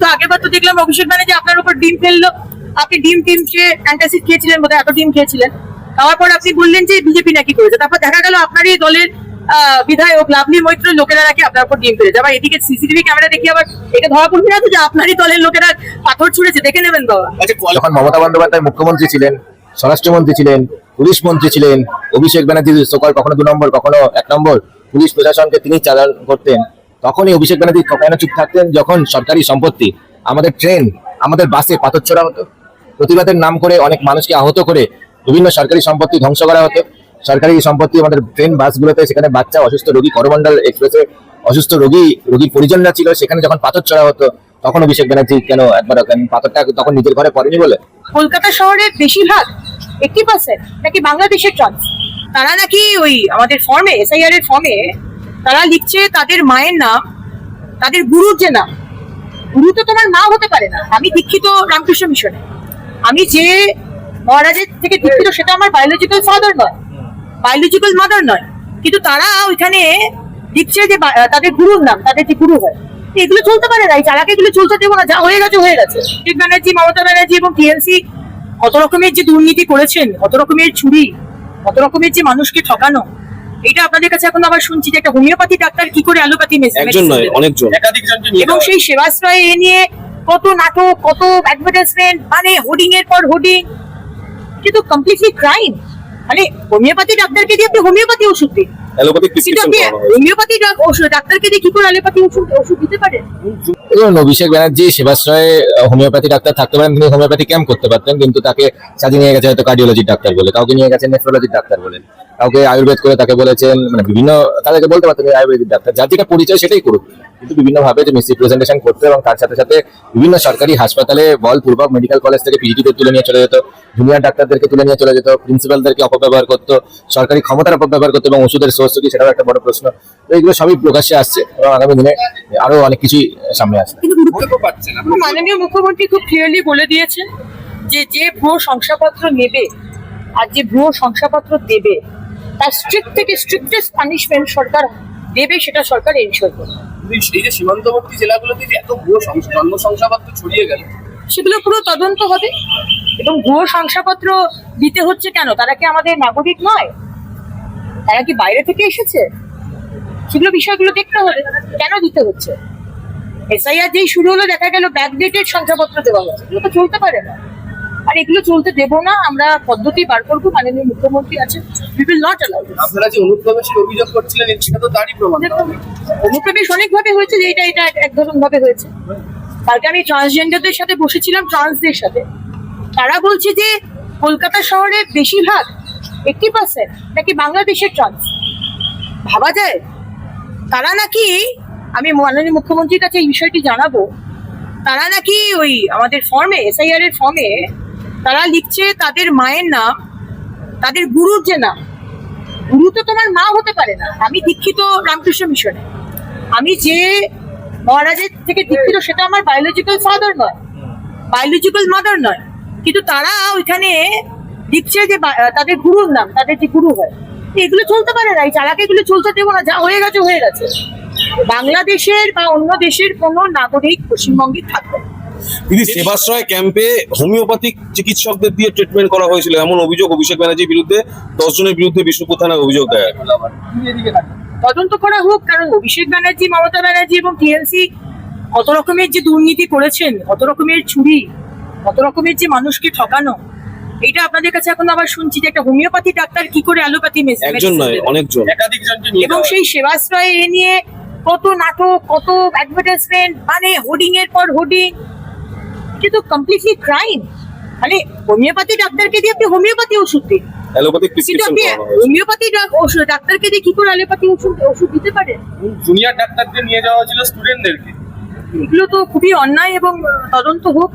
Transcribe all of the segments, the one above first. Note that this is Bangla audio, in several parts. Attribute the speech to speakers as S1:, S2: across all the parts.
S1: কিন্তু আগেরবার তো দেখলাম অভিষেক ব্যানার্জি আপনার উপর ডিম ফেললো, আপনি ডিম খেয়ে অ্যান্টাসিড খেয়েছিলেন বোধহয়, এত ডিম খেয়েছিলেন। খাওয়ার পর আপনি বললেন যে বিজেপি নাকি করেছে, তারপর দেখা গেল আপনারই দলের বিধায়ক লাভলি মৈত্রের লোকেরা নাকি আপনার উপর ডিম ফেলেছে। আবার এদিকে সিসিটিভি ক্যামেরা দেখি আবার এটা ধরা পড়বে না তো যে আপনারই দলের লোকেরা পাথর ছুঁড়েছে, দেখে নেবেন বাবা।
S2: যখন মমতা বন্দ্যোপাধ্যায় মুখ্যমন্ত্রী ছিলেন, স্বরাষ্ট্রমন্ত্রী ছিলেন, পুলিশ মন্ত্রী ছিলেন, অভিষেক ব্যানার্জি সকল কখনো 2 নম্বর কখনো 1 নম্বর পুলিশ প্রশাসনকে তিনি চালান করতেন, তখনই অভিষেক ব্যানার্জি কেন চুপ থাকতেন? যখন সরকারি সম্পত্তি, আমাদের ট্রেন, আমাদের বাসে পাথর ছোড়া হতো, প্রতিবাদের নাম করে অনেক মানুষকে আহত করে বিভিন্ন সরকারি সম্পত্তি ধ্বংস করা হতো, সরকারি সম্পত্তি আমাদের ট্রেন বাসগুলোতে, সেখানে বাচ্চা অসুস্থ রোগী, করমন্ডল এক্সপ্রেসে অসুস্থ রোগীর পরিজনরা ছিল, সেখানে যখন পাথর ছোড়া হতো তখন অভিষেক ব্যানার্জি কেন একবার পাথরটা তখন নিজের ঘরে পড়েনি বলে?
S1: কলকাতা শহরের বেশিরভাগ 80% নাকি বাংলাদেশের ট্রান্স, তারা নাকি ওই আমাদের ফর্মে, এসআইআর এর ফর্মে তারা লিখছে তাদের মায়ের নাম, তাদের গুরুর যে নাম। গুরু তো তোমার মা হতে পারে না। আমি দীক্ষিত রামকৃষ্ণ মিশনে, আমি যে মহারাজের থেকে দীক্ষিত সেটা আমার বায়োলজিক্যাল ফাদার নয়, বায়োলজিক্যাল মাদার নয়, কিন্তু তারা ওইখানে লিখছে যে তাদের গুরুর নাম, তাদের যে গুরু হয়। এগুলো চলতে পারে না, এই চালাকে এগুলো চলতে দেবো না, যা হয়ে গেছে হয়ে গেছে। অভিষেক ব্যানার্জি, মমতা ব্যানার্জি এবং টিএমসি কত রকমের যে দুর্নীতি করেছেন, কত রকমের চুরি, কত রকমের যে মানুষকে ঠকানো, এটা আপনাদের কাছে এখন আবার শুনছি যে একটা হোমিওপ্যাথি ডাক্তার কি করে অ্যালোপ্যাথি
S3: একজন নয় অনেকজন,
S1: একাধিকজনকে নিয়ে, এবং সেই সেবাশ্রয় এ নিয়ে কত নাটক, কত অ্যাডভার্টাইজমেন্ট, মানে হোর্ডিং এর পর হোর্ডিং, কিন্তু কমপ্লিটলি ক্রাইম। মানে হোমিওপ্যাথি ডাক্তারকে দিয়ে আপনি হোমিওপ্যাথি ওষুধ দিন,
S3: অ্যালোপ্যাথিক প্রেসক্রিপশন করা হয়।
S1: হোমিওপ্যাথি ডাক্তারকে দিয়ে কি করে অ্যালোপ্যাথি ওষুধ দিতে পারে?
S2: দেখুন, অভিষেক ব্যানার্জি সেবাশ্রয়ে হোমিওপ্যাথি ডাক্তার থাকতে পারেন, তিনি হোমিওপ্যাথি ক্যাম্প করতে পারতেন, কিন্তু তাকে সাজিয়ে নিয়ে গেছে হয়তো কার্ডিওলজির ডাক্তার বলে, কাউকে নিয়ে গেছেন নেফ্রোলজির ডাক্তার বলে, কাউকে আয়ুর্বেদ করে তাকে বলেছেন, মানে বিভিন্ন তাদেরকে বলতে পারতেন আয়ুর্বেদিক ডাক্তার, যার যেটা পরিচয় সেটাই করুক, কিন্তু বিভিন্ন ভাবে যে মিসরিপ্রেজেন্টেশন করতে, এবং তার সাথে সাথে বিভিন্ন সরকারি হাসপাতালে বলপূর্বক মেডিকেল কলেজ থেকে পিজিটিদের তুলে নিয়ে চলে যেত, জুনিয়র ডাক্তারদেরকে তুলে নিয়ে চলে যেত, প্রিন্সিপালদেরকে অপব্যবহার করতো, সরকারি ক্ষমতার অপব্যবহার করতো, এবং ওষুধের সোর্স কি সেটাও একটা বড় প্রশ্ন। তো এগুলো সবই প্রকাশ্যে আসছে, এবং আগামী দিনে আরো অনেক কিছুই সামনে আসছে।
S1: মাননীয় মুখ্যমন্ত্রী খুব ক্লিয়ারলি বলে দিয়েছেন যে যে ভুয়ো শংসাপত্র নেবে আর যে ভুয়ো শংসাপত্র দেবে তার স্ট্রিক্ট থেকে স্ট্রিক্টেস্ট পানিশমেন্ট সরকার দেবে, সেটা সরকার এনশিওর করবে।
S4: এই যে সীমান্তবর্তী জেলাগুলোতে যে এত ভুয়ো জন্ম শংসাপত্র ছড়িয়ে গেল,
S1: সেগুলো পুরো তদন্ত হবে, এবং ভুয়ো শংসাপত্র দিতে হচ্ছে কেন? তারা কি আমাদের নাগরিক নয়? তারা কি বাইরে থেকে এসেছে? সেগুলো বিষয়গুলো দেখতে হবে, কেন দিতে হচ্ছে। এসআইআর যেই শুরু হলো দেখা গেল ব্যাকডেটেড শংসাপত্র দেওয়া হচ্ছে, এগুলো তো চলতে পারে না, আর এগুলো চলতে দেবো না। আমরা পদ্ধতি বার করবো, মাননীয় মুখ্যমন্ত্রী আছেন, উই উইল নট অ্যালাউ।
S4: আপনারা যে অনুপ্রবেশের অভিযোগ করছিলেন সেটা তো তারই প্রমাণ।
S1: অনুপ্রবেশ অনেকভাবে হয়েছে, যে এটা এক ধরন ভাবে হয়েছে। কালকে আমি ট্রান্সজেন্ডারদের সাথে বসেছিলাম, ট্রান্সদের সাথে, তারা বলছে যে কলকাতা শহরের বেশিরভাগ 80% নাকি বাংলাদেশের ট্রান্স। ভাবা যায়? তারা নাকি, আমি মাননীয় মুখ্যমন্ত্রীর কাছে এই বিষয়টি জানাবো, তারা নাকি ওই আমাদের ফর্মে, এসআইআর এর ফর্মে তারা লিখছে তাদের মায়ের নাম, তাদের গুরুর যে নাম। গুরু তো তোমার মা হতে পারে না। আমি দীক্ষিত রামকৃষ্ণ মিশনে, আমি যে মহারাজের থেকে দীক্ষিত সেটা আমার বায়োলজিক্যাল ফাদার নয়, বায়োলজিক্যাল মাদার নয়, কিন্তু তারা ওইখানে লিখছে যে তাদের গুরুর নাম, তাদের যে গুরু হয়। এগুলো চলতে পারে না, এই চালাকে এগুলো চলতে দেবো না, যা হয়ে গেছে হয়ে গেছে। বাংলাদেশের বা অন্য দেশের কোনো নাগরিক পশ্চিমবঙ্গে থাকবে না।
S3: দিদি, সেবাশ্রয় ক্যাম্পে হোমিওপ্যাথিক চিকিৎসকদের দিয়ে ট্রিটমেন্ট করা হয়েছিল এমন অভিযোগ অভিষেক ব্যানার্জির বিরুদ্ধে, 10 জনের বিরুদ্ধে বিষ্ণুপুর থানায় অভিযোগ দেয়।
S1: তদন্ত করা হোক, কারণ অভিষেক ব্যানার্জি, মমতা ব্যানার্জি এবং টিএমসি কত রকমের যে দুর্নীতি করেছেন, কত রকমের চুরি, কত রকমের যে মানুষকে ঠকানো, এটা আপনাদের কাছে এখন আবার শুনছি যে একটা হোমিওপ্যাথি ডাক্তার কি করে অ্যালোপ্যাথি
S3: একজন নয় অনেকজন,
S4: একাধিকজনকে নিয়ে,
S1: এবং সেই সেবাশ্রয় এ নিয়ে কত নাটক, কত অ্যাডভার্টাইজমেন্ট, মানে হোর্ডিং এর পর হোর্ডিং, কিন্তু কমপ্লিটলি ক্রাইম। মানে হোমিওপ্যাথি ডাক্তারকে দিয়ে আপনি হোমিওপ্যাথি ওষুধ দিন,
S3: অ্যালোপ্যাথিক
S1: কিন্তু
S3: প্রেসক্রিপশন
S1: আপনি
S3: করা হয়।
S1: হোমিওপ্যাথি ডাক্তারকে দিয়ে কি করে অ্যালোপ্যাথি ওষুধ দিতে পারেন?
S4: জুনিয়র ডাক্তারদের নিয়ে যাওয়া হয়েছিল স্টুডেন্টদেরকে।
S1: এগুলো তো খুবই অন্যায়, এবং তদন্ত হোক,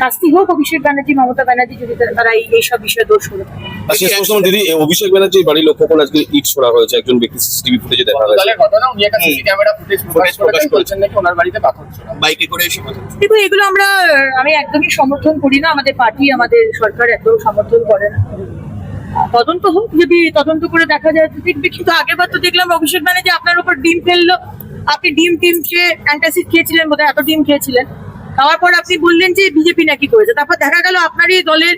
S1: শাস্তি হোক অভিষেক ব্যানার্জি, মমতা ব্যানার্জি যদি তারা এইসব বিষয়ে দোষ করে থাকে।
S3: শেষ প্রশ্ন দিদি, অভিষেক ব্যানার্জির বাড়ি লক্ষ্য করে আজকে ইট ছোড়া হয়েছে, একজন ব্যক্তি সিসিটিভি ফুটেজে দেখা গেছে।
S4: গতকালের ঘটনা, উনি একটা সিসি ক্যামেরা ফুটেজ প্রকাশ করেছেন নাকি ওনার বাড়িতে পাথর ছোড়া, বাইকে করে এসে পাথর ছোড়া।
S1: দেখুন, এগুলো আমি একদমই সমর্থন করি না, আমাদের পার্টি, আমাদের সরকার একদম সমর্থন করে না। তদন্ত হোক, যদি তদন্ত করে দেখা যায় তো দেখবে, কিন্তু আগেরবার তো দেখলাম অভিষেক ব্যানার্জি আপনার উপর ডিম ফেললো, আপনি ডিম খেয়ে অ্যান্টাসিড খেয়েছিলেন বোধহয়, এত ডিম খেয়েছিলেন। পাওয়ার পর আপনি বললেন যে বিজেপি নাকি করেছে, তারপর দেখা গেল আপনারই দলের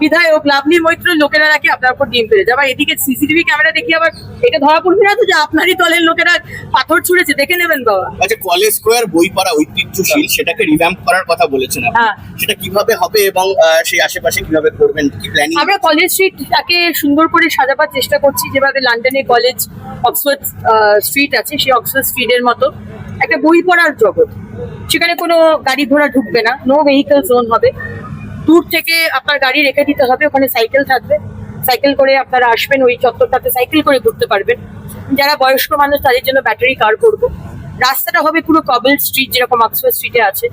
S1: বিধায়ক লাভলি মৈত্রের লোকেরা নাকি আপনার উপর ডিম ফেলেছে। আবার এদিকে সিসিটিভি ক্যামেরা দেখি আবার এটা ধরা পড়বে না তো যে আপনারই দলের লোকেরা পাথর ছুঁড়েছে, দেখে নেবেন বাবা।
S4: আচ্ছা, কলেজ স্কোয়ার বইপাড়া ঐতিহ্যশীল, সেটাকে রিভ্যাম্প করার কথা বলেছেন আপনি।
S1: হ্যাঁ।
S4: সেটা কিভাবে হবে এবং সেই আশেপাশে কিভাবে করবেন, কি প্ল্যানিং?
S1: আমরা কলেজ স্ট্রিটটাকে সুন্দর করে সাজাবার চেষ্টা করছি, যেভাবে লন্ডনে কলেজ অক্সফোর্ড স্ট্রিট আছে, সেই অক্সফোর্ড স্ট্রিটের মতো একটা বই পড়ার জগৎ। সেখানে কোনো গাড়ি ঘোড়া ঢুকবে না, নো ভেহিকল জোন হবে। দূর থেকে আপনার গাড়ি রেখে দিতে হবে, ওখানে সাইকেল থাকবে, সাইকেল করে আপনারা আসবেন, ওই চত্বরটাতে সাইকেল করে ঘুরতে পারবেন। যারা বয়স্ক মানুষ তাদের জন্য ব্যাটারি কার করবো। রাস্তাটা হবে পুরো কবল স্ট্রিট, যেরকম অক্সফোর্ড স্ট্রিটে আছে।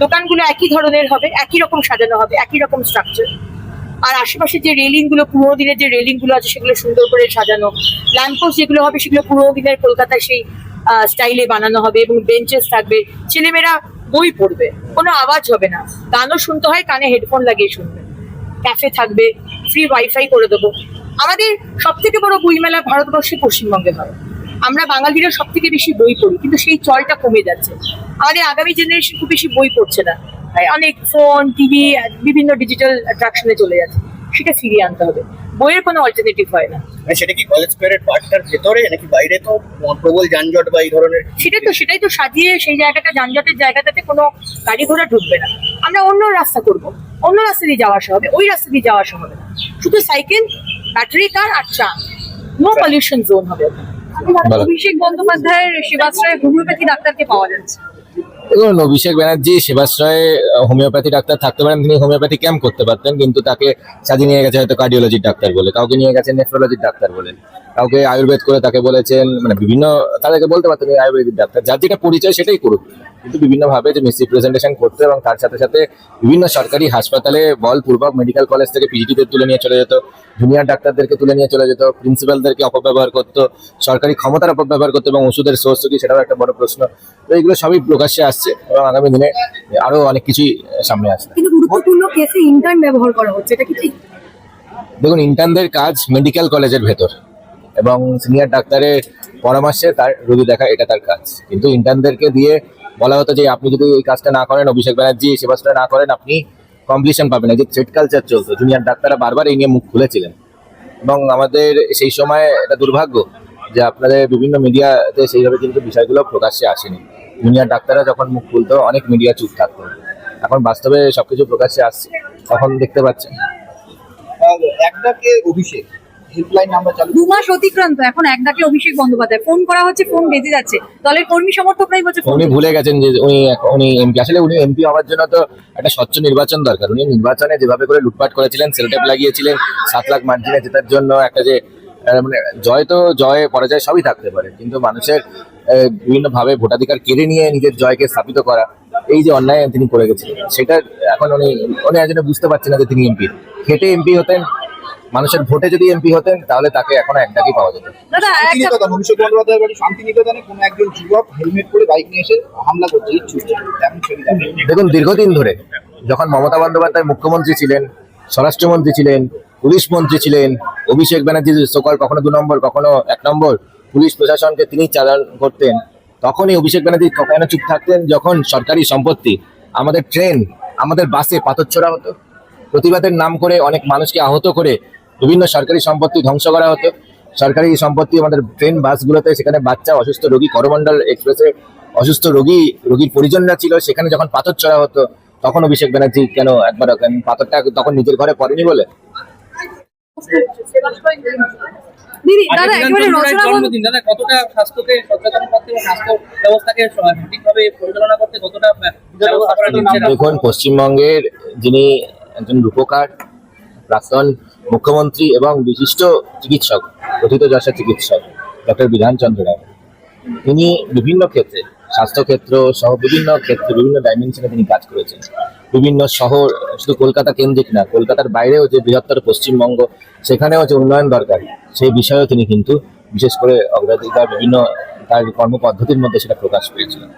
S1: দোকানগুলো একই ধরনের হবে, একই রকম সাজানো হবে, একই রকম স্ট্রাকচার। আর আশেপাশে যে রেলিং গুলো, পুরোনো দিনের যে রেলিং গুলো আছে সেগুলো সুন্দর করে সাজানো। ল্যাম্পপোস্ট যেগুলো হবে সেগুলো পুরোনো দিনের কলকাতায় সেই স্টাইলে বানানো হবে, এবং বেঞ্চেস থাকবে। ছেলেমেয়েরা বই পড়বে, কোনো আওয়াজ হবে না, গানও শুনতে হয় কানে হেডফোন লাগিয়ে শুনবে। ক্যাফে থাকবে, ফ্রি ওয়াইফাই করে দেবো। আমাদের সব থেকে বড় বইমেলা ভারতবর্ষে পশ্চিমবঙ্গে হয়। আমরা বাঙালিরা সব থেকে বেশি বই পড়ি, কিন্তু সেই চলটা কমে যাচ্ছে। আমাদের আগামী জেনারেশন খুব বেশি বই পড়ছে না, তাই অনেক ফোন, টিভি, বিভিন্ন ডিজিটাল অ্যাট্রাকশনে চলে যাচ্ছে। সেটা ফিরিয়ে আনতে হবে, বইয়ের কোনো অল্টারনেটিভ হয় না।
S4: সেটা কি কলেজ স্কোয়ারের পার্কটার ভেতরে নাকি বাইরে? তো প্রবল যানজট বা এই ধরনের।
S1: সেটাই তো সাজিয়ে সেই জায়গাটা, যানজটের জায়গাটাতে কোনো গাড়ি ঘোড়া ঢুকবে না। আমরা অন্য রাস্তা করব, অন্য রাস্তা দিয়ে যাওয়া আসা হবে, ওই রাস্তা দিয়ে যাওয়া আসা হবে না। শুধু সাইকেল, ব্যাটারি কার আর ট্রাম, নো পলিউশন জোন হবে।
S2: ভালো।
S1: অভিষেক বন্দ্যোপাধ্যায়ের সেবাশ্রয়ে হোমিওপ্যাথি ডাক্তারকে পাওয়া যাচ্ছে।
S2: দেখুন, অভিষেক ব্যানার্জি সেবাশ্রয়ে হোমিওপ্যাথি ডাক্তার থাকতে পারেন, তিনি হোমিওপ্যাথি ক্যাম্প করতে পারতেন, কিন্তু তাকে সাজিয়ে নিয়ে গেছে হয়তো কার্ডিওলজির ডাক্তার বলে, কাউকে নিয়ে গেছেন নেফ্রোলজির ডাক্তার বলে, কাউকে আয়ুর্বেদ করে তাকে বলেছেন, মানে বিভিন্ন, তাদেরকে বলতে পারতেন এই আয়ুর্বেদিক ডাক্তার, যার যেটা পরিচয় সেটাই করুক, কিন্তু বিভিন্নভাবে যে মিসরিপ্রেজেন্টেশন করতে, এবং তার সাথে সাথে বিভিন্ন সরকারি হাসপাতালে বলপূর্বক মেডিকেল কলেজ থেকে পিজিটিদের তুলে নিয়ে চলে যেত, জুনিয়র ডাক্তারদেরকে তুলে নিয়ে চলে যেত, প্রিন্সিপালদেরকে অপব্যবহার করতো, সরকারি ক্ষমতার অপব্যবহার করতো, এবং ওষুধের সোর্স কি সেটাও একটা বড় প্রশ্ন। তো এইগুলো সবই প্রকাশ্যে আসছে, এবং আগামী দিনে আরো অনেক কিছুই সামনে আসবে।
S1: কিন্তু গুরুত্বপূর্ণ কেসে ইন্টার্ন ব্যবহার করা হচ্ছে, এটা কি ঠিক?
S2: দেখুন, ইন্টার্নদের কাজ মেডিকেল কলেজের ভেতর, এবং সিনিয়র ডাক্তারের পরামর্শে তার রোগী দেখা, এটা তার কাজ। কিন্তু ইন্টার্নদেরকে দিয়ে বলা হতো যে আপনি যদি এই কাজটা না করেন, অভিষেক ব্যানার্জি সেবাশ্রয় না করেন, আপনি কমপ্লিশন পাবেন না। যে থ্রেট কালচার চলতো, জুনিয়র ডাক্তাররা বারবার এই নিয়ে মুখ খুলেছিলেন, এবং আমাদের সেই সময় এটা দুর্ভাগ্য যে আপনাদের বিভিন্ন মিডিয়াতে সেইভাবে কিন্তু বিষয়গুলো প্রকাশ্যে আসেনি। জুনিয়র ডাক্তাররা যখন মুখ খুলতো, অনেক মিডিয়া চুপ থাকতো। এখন বাস্তবে সবকিছু প্রকাশ্যে আসছে, তখন দেখতে পাচ্ছেন।
S4: একটাকে অভিষেক হেল্পলাইন নাম্বার চালু।
S1: 2 মাস অতিক্রান্ত, এখন এক ডাকে অভিষেক বন্দ্যোপাধ্যায় ফোন করা হচ্ছে, ফোন বেজে যাচ্ছে, দলের কর্মী সমর্থকরাই বলছে
S2: উনি ভুলে গেছেন যে উনি এমপি। আসলে উনি এমপি হওয়ার জন্য তো একটা স্বচ্ছ নির্বাচন দরকার। উনি নির্বাচনে যেভাবে করে লুটপাট করেছিলেন, সেলটেপ লাগিয়েছিলেন 7 লাখ মার্জিনে জেতার জন্য, একটা যে মানে জয় পরাজয় সবই থাকতে পারে, কিন্তু মানুষের বিভিন্ন ভাবে ভোটাধিকার কেড়ে নিয়ে নিজের জয়কে স্থাপিত করা, এই যে অন্যায় তিনি করে গেছিলেন, সেটা এখন উনি একজন বুঝতে পারছেন না যে তিনি এমপি। খেটে এমপি হতেন, মানুষের ভোটে যদি এমপি হতেন, তাহলে তাকে এখন এক ডাকেই পাওয়া যেত।
S1: দাদা
S5: শান্তিনিকেতন, অভিষেক বন্দ্যোপাধ্যায়ের বাড়ি শান্তিনিকেতনে কোনো একজন যুবক হেলমেট পরে বাইক নিয়ে এসে হামলা করছে, এই ছুটছে, তেমন ছবি দেখেন।
S2: দেখুন, দীর্ঘদিন ধরে যখন মমতা বন্দ্যোপাধ্যায় মুখ্যমন্ত্রী ছিলেন, স্বরাষ্ট্রমন্ত্রী ছিলেন, পুলিশ মন্ত্রী ছিলেন, অভিষেক ব্যানার্জি সকল কখনো 2 নম্বর কখনো 1 নম্বর পুলিশ প্রশাসনকে তিনি চালান করতেন, তখনই অভিষেক ব্যানার্জি কখনো চুপ থাকতেন যখন সরকারি সম্পত্তি, আমাদের ট্রেন, আমাদের বাসে পাথরছোড়া হতো, প্রতিবাদের নাম করে অনেক মানুষকে আহত করে বিভিন্ন সরকারি সম্পত্তি ধ্বংস করা হতো। সরকারি সম্পত্তি আমাদের ট্রেন বাসগুলোতে, সেখানে বাচ্চা, অসুস্থ রোগী, করমণ্ডল এক্সপ্রেসে অসুস্থ রোগীর পরিজনরা ছিল, সেখানে যখন পাথর ছোড়া হতো, তখন অভিষেক ব্যানার্জি কেন একবার পাথরটা তখন নিজের ঘরে পড়েনি বলে?
S1: দিদি দাদা একেবারে রচনা
S6: জন্মদিন, দাদা কতটা স্বাস্থ্যকে সচেতন করতে এবং স্বাস্থ্য ব্যবস্থাকে সঠিকভাবে পরিচালনা করতে কতটা ব্যবস্থা করা হচ্ছে?
S2: দেখুন, পশ্চিমবঙ্গের যিনি একজন রূপকার, প্রাক্তন মুখ্যমন্ত্রী এবং বিশিষ্ট চিকিৎসক, প্রথিতযশা চিকিৎসক ডক্টর বিধানচন্দ্র রায়, তিনি বিভিন্ন ক্ষেত্রে, স্বাস্থ্যক্ষেত্র সহ বিভিন্ন ক্ষেত্রে, বিভিন্ন ডাইমেনশনে তিনি কাজ করেছেন। বিভিন্ন শহর, শুধু কলকাতা কেন্দ্রিক না, কলকাতার বাইরেও যে বৃহত্তর পশ্চিমবঙ্গ, সেখানেও যে উন্নয়ন দরকার, সেই বিষয়েও তিনি কিন্তু বিশেষ করে অগ্রাধিকার বিভিন্ন তার কর্মপদ্ধতির মধ্যে সেটা প্রকাশ পেয়েছিলেন।